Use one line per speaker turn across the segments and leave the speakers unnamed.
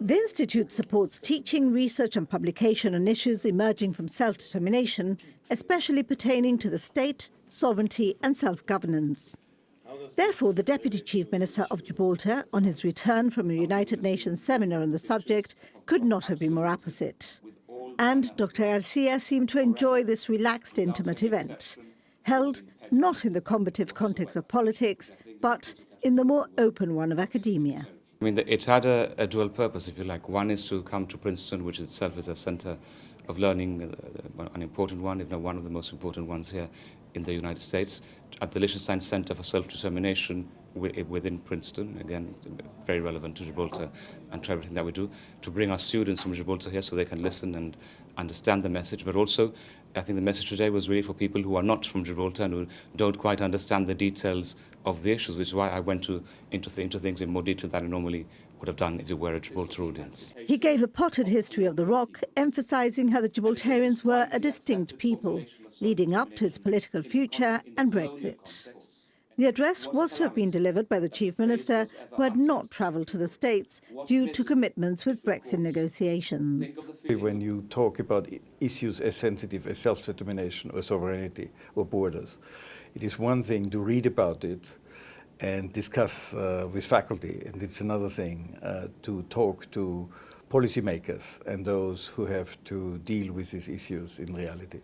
The Institute supports teaching, research and publication on issues emerging from self-determination, especially pertaining to the state, sovereignty and self-governance. Therefore, the Deputy Chief Minister of Gibraltar, on his return from a United Nations seminar on the subject, could not have been more apposite. And Dr. Garcia seemed to enjoy this relaxed, intimate event, held not in the combative context of politics, but in the more open one of academia.
I mean, it had a dual purpose, if you like. One is to come to Princeton, which itself is a center of learning, an important one, if not one of the most important ones here in the United States, at the Liechtenstein Center for Self-Determination within Princeton, again, very relevant to Gibraltar and to everything that we do, to bring our students from Gibraltar here so they can listen and understand the message. But also, I think the message today was really for people who are not from Gibraltar and who don't quite understand the details of the issues, which is why I went into things in more detail than I normally would have done if it were a Gibraltar audience.
He gave a potted history of the rock, emphasising how the Gibraltarians were a distinct people, leading up to its political future and Brexit. The address was to have been delivered by the Chief Minister, who had not travelled to the States due to commitments with Brexit negotiations.
When you talk about issues as sensitive as self-determination or sovereignty or borders, it is one thing to read about it and discuss with faculty, and it's another thing to talk to policymakers and those who have to deal with these issues in reality.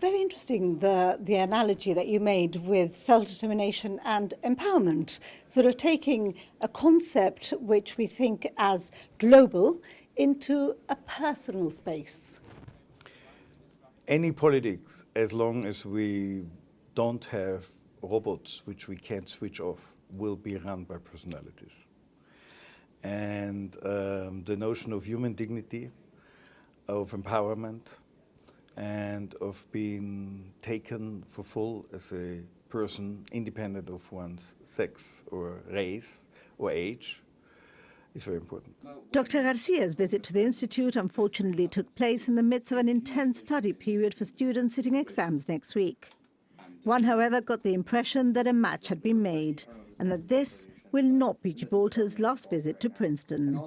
Very interesting, the analogy that you made with self-determination and empowerment, sort of taking a concept which we think as global into a personal space.
Any politics, as long as we don't have robots which we can't switch off, will be run by personalities. And the notion of human dignity, of empowerment, and of being taken for full as a person independent of one's sex or race or age is very important.
Dr. Garcia's visit to the Institute unfortunately took place in the midst of an intense study period for students sitting exams next week. One, however, got the impression that a match had been made and that this will not be Gibraltar's last visit to Princeton.